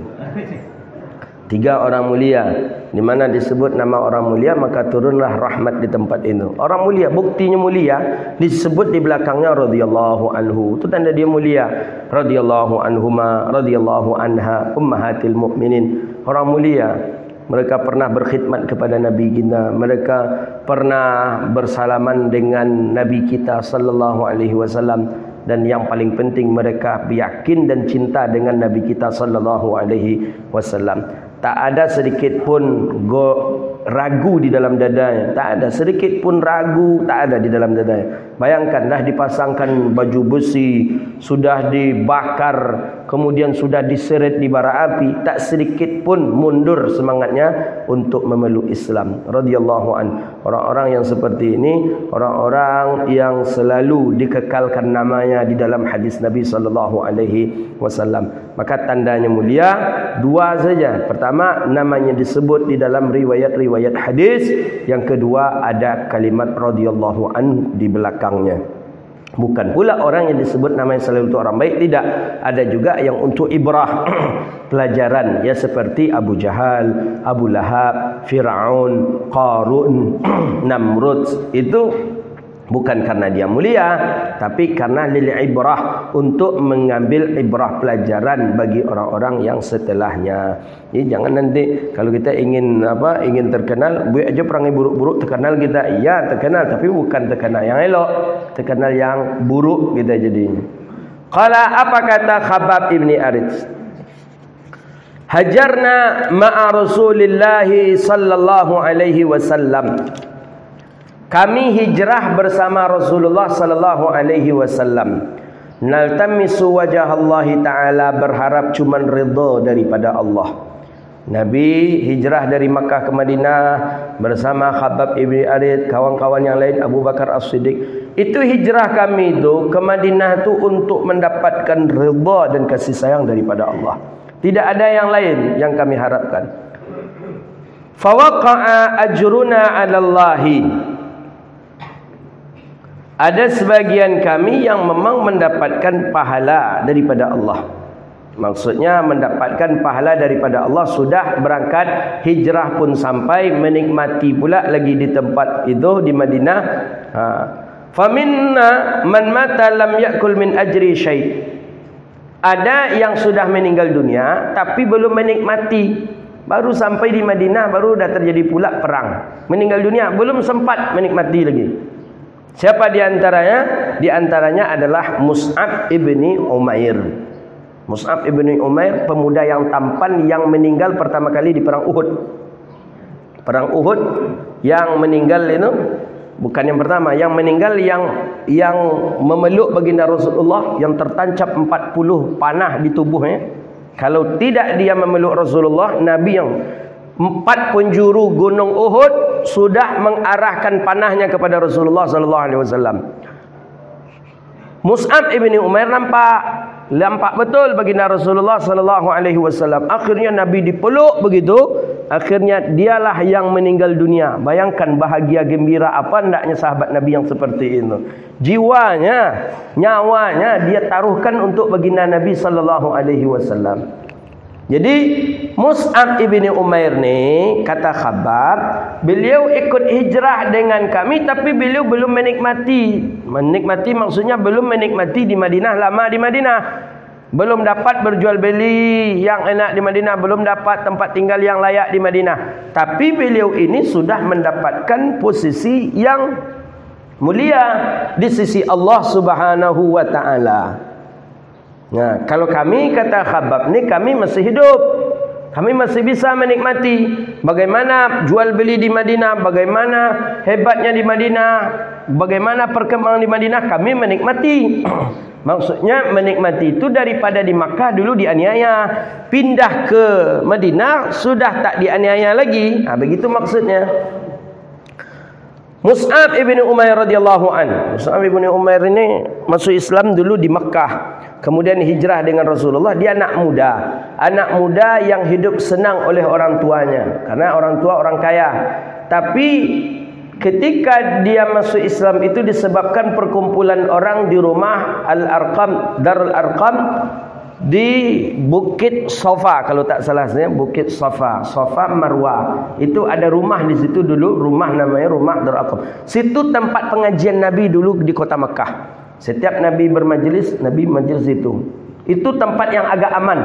3 orang mulia, di mana disebut nama orang mulia, maka turunlah rahmat di tempat itu. Orang mulia, buktinya mulia, disebut di belakangnya radhiyallahu anhu. Itu tanda dia mulia. Radhiyallahu anhuma, radhiyallahu anha, ummahatil mukminin. Orang mulia, mereka pernah berkhidmat kepada Nabi kita. Mereka pernah bersalaman dengan Nabi kita sallallahu alaihi wasallam. Dan yang paling penting, mereka yakin dan cinta dengan Nabi kita sallallahu alaihi wasallam. Tak ada sedikit pun ragu di dalam dadanya. Tak ada sedikit pun ragu, tak ada di dalam dadanya. Bayangkan, dah dipasangkan baju besi, sudah dibakar, kemudian sudah diseret di bara api, tak sedikit pun mundur semangatnya untuk memeluk Islam. Radhiyallahu an. Orang-orang yang seperti ini, orang-orang yang selalu dikekalkan namanya di dalam hadis Nabi sallallahu alaihi wasallam. Maka tandanya mulia 2 saja. Pertama, namanya disebut di dalam riwayat-riwayat hadis. Yang kedua, ada kalimat radhiyallahu an di belakangnya. Bukan pula orang yang disebut namanya selalu untuk orang baik, tidak. Ada juga yang untuk ibrah, pelajaran, ya, seperti Abu Jahal, Abu Lahab, Fir'aun, Qarun, Namrud. Itu Bukan karena dia mulia, tapi karena lil ibrah, untuk mengambil ibrah pelajaran bagi orang-orang yang setelahnya. Jadi jangan nanti kalau kita ingin ingin terkenal, buat aja perangai buruk-buruk terkenal kita. Iya terkenal, tapi bukan terkenal yang elok, terkenal yang buruk kita jadinya. Qala, apa kata Khabbab ibni Arits? Hajarna ma'a Rasulillah sallallahu alaihi wasallam. Kami hijrah bersama Rasulullah sallallahu alaihi wasallam. Naltamisu wajah Allah Ta'ala, berharap cuman ridha daripada Allah. Nabi hijrah dari Makkah ke Madinah bersama Khabbab ibni Arid, kawan-kawan yang lain, Abu Bakar As-Siddiq. Itu hijrah kami itu ke Madinah itu untuk mendapatkan ridha dan kasih sayang daripada Allah. Tidak ada yang lain yang kami harapkan. Fawaqa'a ajruna 'ala Allahi. Ada sebagian kami yang memang mendapatkan pahala daripada Allah. Maksudnya mendapatkan pahala daripada Allah, sudah berangkat hijrah pun sampai, menikmati pula lagi di tempat itu di Madinah. Faminna man mata lam yakul min ajri syai'. Ada yang sudah meninggal dunia tapi belum menikmati. Baru sampai di Madinah baru dah terjadi pula perang. Meninggal dunia belum sempat menikmati lagi. Siapa di antaranya? Di antaranya adalah Mus'ab ibni Umair. Mus'ab ibni Umair, pemuda yang tampan yang meninggal pertama kali di perang Uhud. Perang Uhud yang meninggal itu bukan yang pertama, yang meninggal yang memeluk baginda Rasulullah, yang tertancap 40 panah di tubuhnya. Kalau tidak dia memeluk Rasulullah, Nabi yang 4 penjuru gunung Uhud sudah mengarahkan panahnya kepada Rasulullah sallallahu alaihi wasallam. Mus'ab ibni Umair nampak betul baginda Rasulullah sallallahu alaihi wasallam. Akhirnya Nabi dipeluk begitu, akhirnya dialah yang meninggal dunia. Bayangkan bahagia gembira apa hendaknya sahabat Nabi yang seperti itu. Jiwanya, nyawanya dia taruhkan untuk baginda Nabi sallallahu alaihi wasallam. Jadi Mus'ab ibni Umair ni, kata Khabbab, beliau ikut hijrah dengan kami tapi beliau belum menikmati. Menikmati maksudnya belum menikmati di Madinah, lama di Madinah. Belum dapat berjual beli yang enak di Madinah, belum dapat tempat tinggal yang layak di Madinah. Tapi beliau ini sudah mendapatkan posisi yang mulia di sisi Allah Subhanahu wa taala. Nah, kalau kami, kata Khabbab ni, kami masih hidup, kami masih bisa menikmati bagaimana jual beli di Madinah, bagaimana hebatnya di Madinah, bagaimana perkembangan di Madinah, kami menikmati. Maksudnya menikmati itu daripada di Makkah dulu dianiaya, pindah ke Madinah sudah tak dianiaya lagi. Begitu maksudnya. Mus'ab ibn Umair radhiyallahu an. Mus'ab ibn Umair ini masuk Islam dulu di Makkah. Kemudian hijrah dengan Rasulullah. Dia anak muda. Anak muda yang hidup senang oleh orang tuanya. Karena orang tua orang kaya. Tapi ketika dia masuk Islam itu disebabkan perkumpulan orang di rumah Al-Arqam, Darul Arqam, di Bukit Safa, kalau tak salah saya, Bukit Safa, Safa Marwah. Itu ada rumah di situ dulu, rumah namanya rumah Darul Arqam. Situ tempat pengajian Nabi dulu di kota Mekah. Setiap Nabi bermajlis, Nabi majlis itu. Itu tempat yang agak aman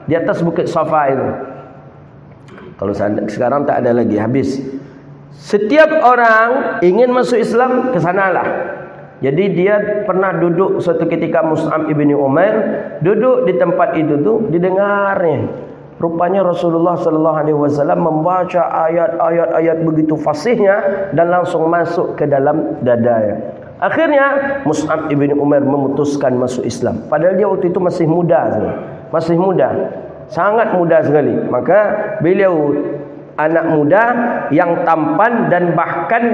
di atas Bukit Safa itu. Kalau sekarang tak ada lagi, habis. Setiap orang ingin masuk Islam ke sanalah. Jadi dia pernah duduk suatu ketika, Mus'ab ibni Umair duduk di tempat itu tuh, didengarnya rupanya Rasulullah sallallahu alaihi wasallam membaca ayat-ayat begitu fasihnya dan langsung masuk ke dalam dadanya. Akhirnya Mus'ab ibni Umair memutuskan masuk Islam. Padahal dia waktu itu masih muda, masih muda, sangat muda sekali. Maka beliau anak muda yang tampan dan bahkan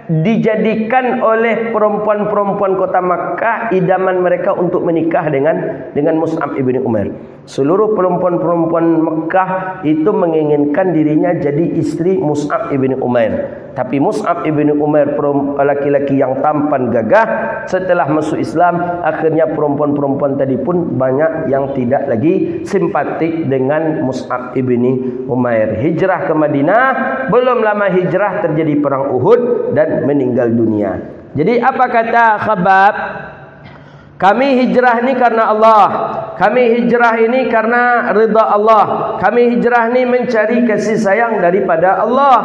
dijadikan oleh perempuan-perempuan kota Makkah idaman mereka untuk menikah dengan Mus'ab ibni Umair. Seluruh perempuan-perempuan Makkah itu menginginkan dirinya jadi istri Mus'ab ibni Umair. Tapi Mus'ab ibni Umair, laki-laki yang tampan gagah, setelah masuk Islam, akhirnya perempuan-perempuan tadi pun banyak yang tidak lagi simpatik dengan Mus'ab ibni Umair. Hijrah ke Madinah, belum lama hijrah terjadi perang Uhud dan meninggal dunia. Jadi apa kata Khabbab? Kami hijrah ni karena Allah. Kami hijrah ini karena ridha Allah. Kami hijrah ni mencari kasih sayang daripada Allah.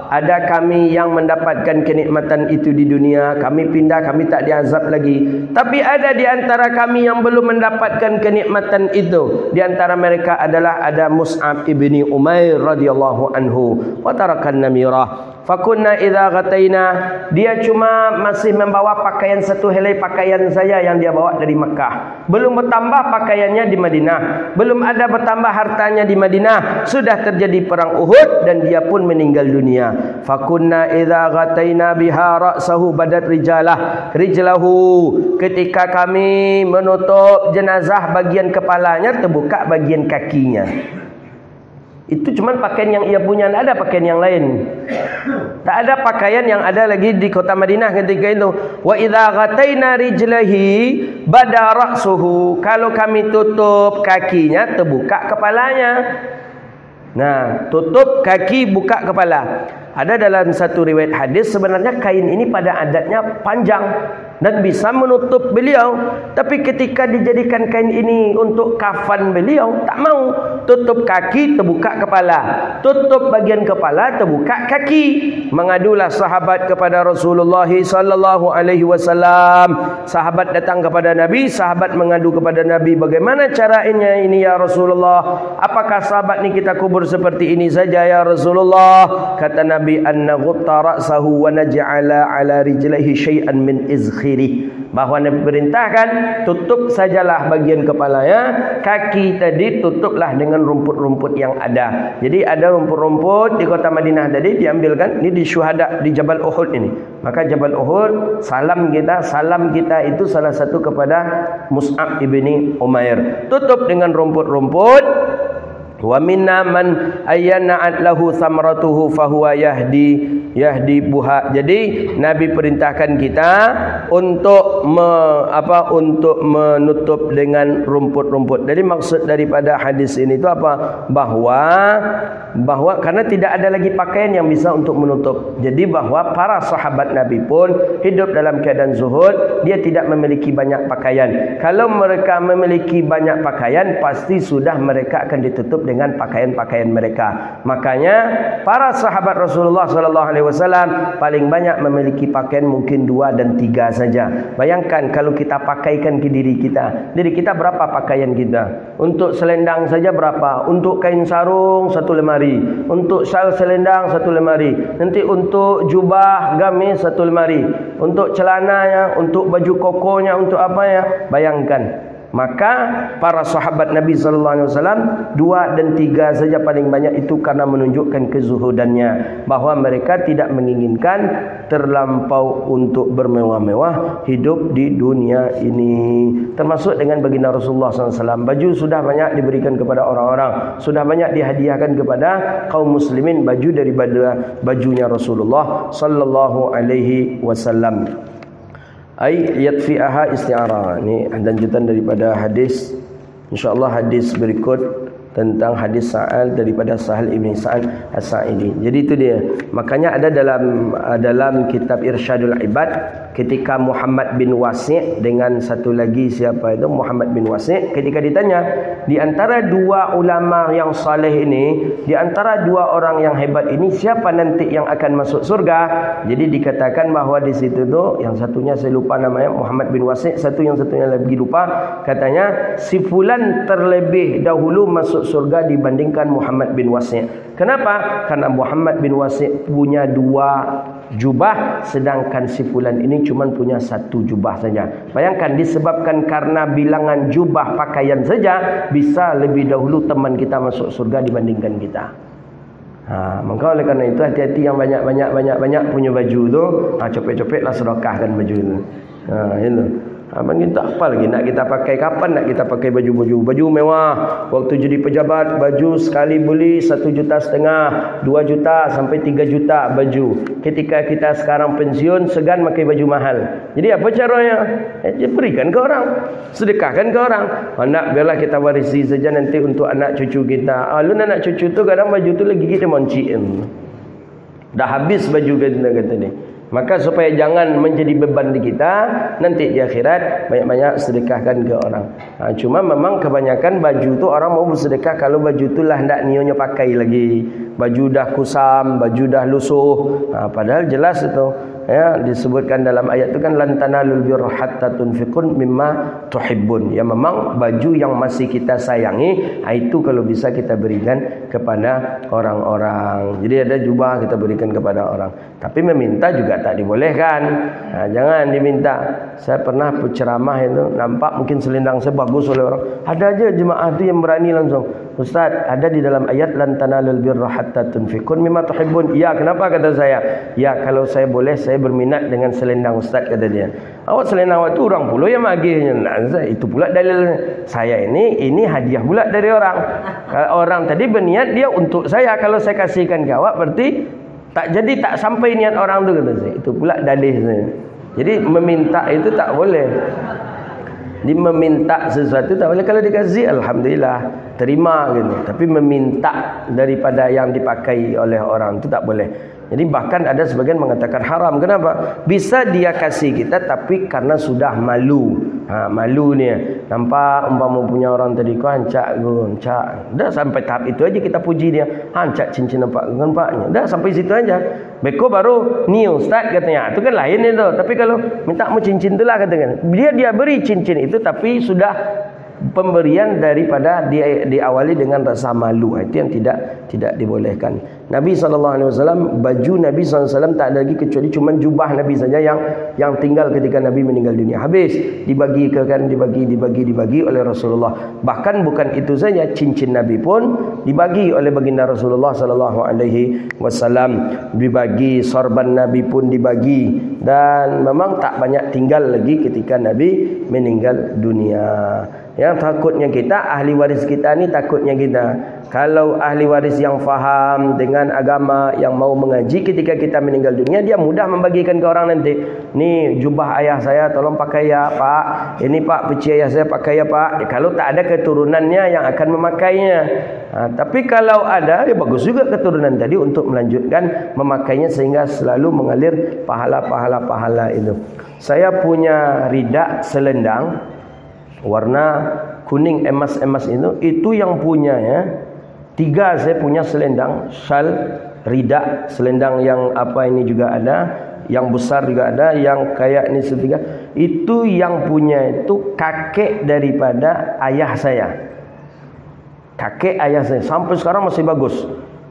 Ada kami yang mendapatkan kenikmatan itu di dunia, kami pindah, kami tak diazab lagi. Tapi ada di antara kami yang belum mendapatkan kenikmatan itu. Di antara mereka adalah ada Mus'ab ibni Umair radhiyallahu anhu. Wa tarakan namirah. Fakunna idza ghataina, dia cuma masih membawa pakaian satu helai pakaian saja yang dia bawa dari Mekah. Belum bertambah pakaiannya di Madinah, belum ada bertambah hartanya di Madinah. Sudah terjadi perang Uhud dan dia pun meninggal dunia. Fakunna idza ghataina biha ra'sahu badat rijlahu. Ketika kami menutup jenazah bagian kepalanya, terbuka bagian kakinya. Itu cuma pakaian yang ia punya, tidak ada pakaian yang lain. Tak ada pakaian yang ada lagi di kota Madinah ketika itu. Wa idza ghataina rijlahi bada ra'suhu. Kalau kami tutup kakinya, terbuka kepalanya. Nah, tutup kaki, buka kepala. Ada dalam satu riwayat hadis, sebenarnya kain ini pada adatnya panjang dan bisa menutup beliau. Tapi ketika dijadikan kain ini untuk kafan beliau, tak mau. Tutup kaki, terbuka kepala. Tutup bagian kepala, terbuka kaki. Mengadulah sahabat kepada Rasulullah sallallahu alaihi wasallam. Sahabat datang kepada Nabi, sahabat mengadu kepada Nabi, bagaimana caranya ini ya Rasulullah? Apakah sahabat ni kita kubur seperti ini saja ya Rasulullah? Kata Nabi, anna ghutta ra'sahu wa naj'ala ala rijlihi syai'an min izkhiri. Bahawa Nabi perintahkan, tutup sajalah bagian kepalanya, kaki tadi tutuplah dengan rumput-rumput yang ada. Jadi ada rumput-rumput di kota Madinah tadi diambilkan, ini di syuhada di Jabal Uhud ini. Maka Jabal Uhud, salam kita itu salah satu kepada Mus'ab ibni Umair. Tutup dengan rumput-rumput. Wa minna man ayyana'at lahu samratuhu fahuwa yahdi buha. Jadi Nabi perintahkan kita untuk untuk menutup dengan rumput-rumput. Jadi maksud daripada hadis ini itu apa? Bahwa karena tidak ada lagi pakaian yang bisa untuk menutup. Jadi bahwa para sahabat Nabi pun hidup dalam keadaan zuhud, dia tidak memiliki banyak pakaian. Kalau mereka memiliki banyak pakaian, pasti sudah mereka akan ditutup dengan pakaian-pakaian mereka. Makanya para sahabat Rasulullah sallallahu alaihi wasallam paling banyak memiliki pakaian mungkin 2 dan 3 saja. Bayangkan kalau kita pakaikan ke diri kita. Diri kita berapa pakaian kita? Untuk selendang saja berapa? Untuk kain sarung 1 lemari. Untuk sal selendang 1 lemari. Nanti untuk jubah gamis 1 lemari. Untuk celananya, untuk baju kokonya, untuk apa ya? Bayangkan. Maka para sahabat Nabi sallallahu alaihi wasallam 2 dan 3 saja paling banyak, itu karena menunjukkan kezuhudannya, bahwa mereka tidak menginginkan terlampau untuk bermewah-mewah hidup di dunia ini. Termasuk dengan baginda Rasulullah SAW, baju sudah banyak diberikan kepada orang-orang, sudah banyak dihadiahkan kepada kaum muslimin baju daripada bajunya Rasulullah sallallahu alaihi wasallam. Ai yatfi'aha isti'arah. Ini lanjutan daripada hadis, insyaallah hadis berikut tentang hadis Sa'al daripada Sahal ibn Sa'ad As-Sa'idi. Jadi itu dia. Makanya ada dalam kitab Irsyadul Ibad, ketika Muhammad bin Wasi' dengan satu lagi siapa itu Muhammad bin Wasi', ketika ditanya di antara 2 ulama yang saleh ini, di antara 2 orang yang hebat ini, siapa nanti yang akan masuk surga? Jadi dikatakan bahawa di situ tu, yang satunya saya lupa namanya, Muhammad bin Wasi', yang satunya lagi lupa, katanya si fulan terlebih dahulu masuk surga dibandingkan Muhammad bin Wasi'. Kenapa? Karena Muhammad bin Wasi' punya 2 jubah, sedangkan si fulan ini cuma punya 1 jubah saja. Bayangkan, disebabkan karena bilangan jubah pakaian saja, bisa lebih dahulu teman kita masuk surga dibandingkan kita. Maka oleh karena itu, hati-hati yang banyak punya baju tu, copet-copetlah, sedekahkan baju tu. Itu. Abang kita apa lagi nak kita pakai? Kapan nak kita pakai baju mewah? Waktu jadi pejabat, baju sekali beli 1,5 juta, 2 juta sampai 3 juta baju. Ketika kita sekarang pensiun, segan pakai baju mahal. Jadi apa caranya? Berikan ke orang, sedekahkan ke orang. Anak biarlah kita warisi saja nanti untuk anak cucu kita. Lu anak cucu tu kadang baju tu lagi kita monciin. Dah habis baju kita kata ni. Maka supaya jangan menjadi beban di kita, nanti di akhirat banyak-banyak sedekahkan ke orang. Cuma memang kebanyakan baju tu orang mau bersedekah kalau baju tu lah hendak nionya pakai lagi. Baju dah kusam, baju dah lusuh. Padahal jelas itu. Ya, disebutkan dalam ayat itu kan lan tanalul birra hatta tunfiqun mimma tuhibbun. Ya, memang baju yang masih kita sayangi, itu kalau bisa kita berikan kepada orang-orang. Jadi ada jubah kita berikan kepada orang. Tapi meminta juga tak dibolehkan. Jangan diminta. Saya pernah ceramah itu, nampak mungkin selendang saya bagus oleh orang. Ada aja jemaah itu yang berani langsung, Ustaz, ada di dalam ayat lan tanalul birra hatta tunfiqun mimma tuhibbun. Ya, kenapa kata saya? Ya, kalau saya boleh saya berminat dengan selendang Ustaz, kata dia. Awak selendang awak tu orang pula yang magihnya. Itu pula dalil saya ini hadiah pula dari orang. Kalau orang tadi berniat dia untuk saya, kalau saya kasihkan ke awak berarti tak sampai niat orang tu, kata saya. Itu pula dalil saya. Jadi meminta itu tak boleh. Meminta sesuatu tak boleh. Kalau dikasih alhamdulillah terima gitu. Tapi meminta daripada yang dipakai oleh orang itu tak boleh. Jadi bahkan ada sebagian mengatakan haram. Kenapa? Bisa dia kasih kita tapi karena sudah malu. Malu ni. Nampak umpama punya orang tadi kau hancak gue, hancak. Dah sampai tahap itu aja kita puji dia. Hancak cincin nampaknya. Dah sampai situ aja. Beko baru ni Ustaz katanya. Itu kan lain itu. Tapi kalau minta mu cincin itulah katanya. Dia beri cincin itu tapi sudah pemberian daripada diawali dengan rasa malu. Itu yang tidak dibolehkan. Nabi SAW, baju Nabi SAW tak ada lagi kecuali cuma jubah Nabi saja yang tinggal ketika Nabi meninggal dunia. Habis dibagi oleh Rasulullah. Bahkan bukan itu saja, cincin Nabi pun dibagi oleh baginda Rasulullah SAW. Dibagi, sorban Nabi pun dibagi. Dan memang tak banyak tinggal lagi ketika Nabi meninggal dunia. Yang takutnya kita, ahli waris kita ni takutnya kita. Kalau ahli waris yang faham dengan agama, yang mau mengaji ketika kita meninggal dunia, dia mudah membagikan ke orang nanti. Ni jubah ayah saya tolong pakai ya Pak. Ini Pak peci ayah saya pakai ya Pak. Kalau tak ada keturunannya yang akan memakainya. Tapi kalau ada, ya bagus juga keturunan tadi untuk melanjutkan memakainya sehingga selalu mengalir pahala-pahala itu. Saya punya ridak selendang warna kuning emas-emas itu yang punya ya. 3 saya punya selendang, syal, ridak, selendang yang apa ini juga ada, yang besar juga ada, yang kayak ini setiga. Itu yang punya itu kakek daripada ayah saya. Kakek ayah saya sampai sekarang masih bagus.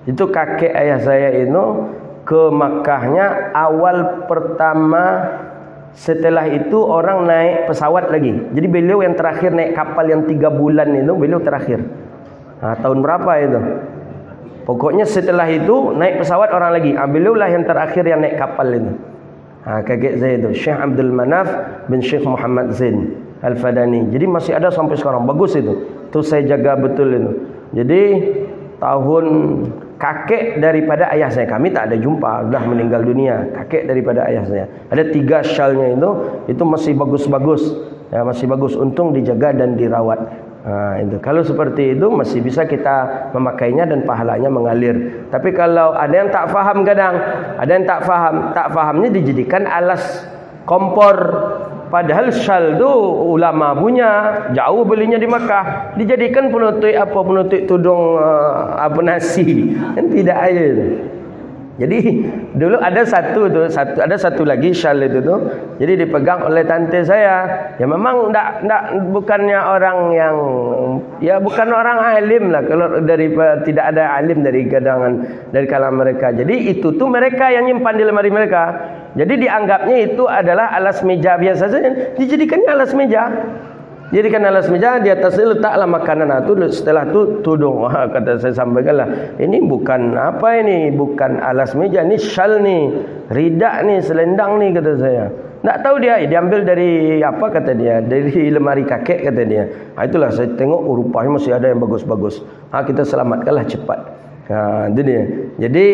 Itu kakek ayah saya itu ke Makkahnya awal pertama. Setelah itu orang naik pesawat lagi. Jadi beliau yang terakhir naik kapal yang 3 bulan itu, beliau terakhir. Tahun berapa itu? Pokoknya setelah itu naik pesawat orang lagi. Beliau lah yang terakhir yang naik kapal itu. Kakek saya itu Syekh Abdul Manaf bin Syekh Muhammad Zain Al-Fadani. Jadi masih ada sampai sekarang. Bagus itu. Itu saya jaga betul itu. Jadi tahun kakek daripada ayah saya, kami tak ada jumpa, sudah meninggal dunia. Kakek daripada ayah saya, ada 3 syalnya itu masih bagus-bagus ya, masih bagus, untung dijaga dan dirawat. Itu kalau seperti itu masih bisa kita memakainya dan pahalanya mengalir. Tapi kalau ada yang tak faham, kadang ada yang tak fahamnya dijadikan alas kompor. Padahal syal tu ulama punya, jauh belinya di Makkah, dijadikan penutup tudung nasi. Kan tidak ada itu. Jadi dulu ada satu lagi syal itu tu. Jadi dipegang oleh tante saya. Ya memang bukannya orang yang, ya bukan orang alim lah. Kalau tidak ada alim dari kalangan mereka. Jadi itu tuh mereka yang nyimpan di lemari mereka. Jadi dianggapnya itu adalah alas meja biasa saja. Dijadikannya alas meja. Jadikan alas meja, di atasnya letaklah makanan itu. Setelah itu tudung. Kata saya sampaikanlah, ini bukan apa ini, bukan alas meja, ini syal nih, ridak nih, selendang nih, kata saya. Tak tahu dia diambil dari apa, kata dia, dari lemari kakek, kata dia. Itulah saya tengok rupanya masih ada yang bagus-bagus. Kita selamatkanlah cepat. Itu dia. Jadi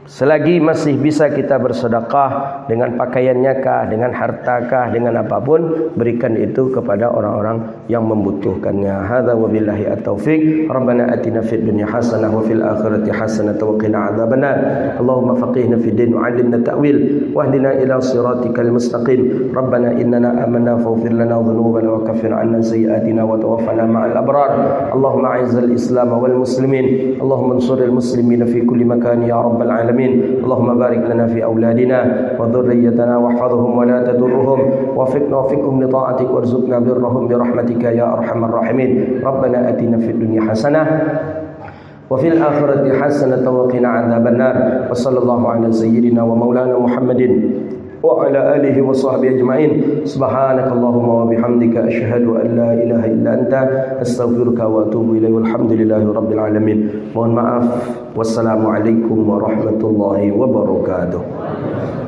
Selagi masih bisa kita bersedekah dengan pakaiannya kah, dengan harta kah, dengan apapun, berikan itu kepada orang-orang yang membutuhkannya. Hadza wabillahi at-taufiq. Rabbana atina fid dunya hasanah wa fil akhirati hasanah wa qina adzabannar. Allahumma faqihna fid din wa 'allimna ta'wil wahdina ila siratikal mustaqim. Rabbana innana amanna faghfir lana dhunubana wa kaffir 'anna sayyi'atina wa tawaffana ma'al abrar. Allahumma 'izzil islam wal muslimin. Allahumma ansuril muslimin fi kulli makan ya rabbal alamin. اللهم بارك لنا في أولادنا وذريتنا واحفظهم ولا تضرهم وفقهم لطاعتك وارزقنا برهم برحمتك يا أرحم الراحمين ربنا آتنا في الدنيا حسنة وفي الآخرة حسنة وقنا عذاب النار وصلى الله على سيدنا ومولانا محمد وعلى آله وصحبه أجمعين سبحانك اللهم وبحمدك أشهد أن لا إله إلا أنت أستغفرك وأتوب إليه والحمد لله رب العالمين. Mohon maaf. Wassalamualaikum warahmatullahi wabarakatuh.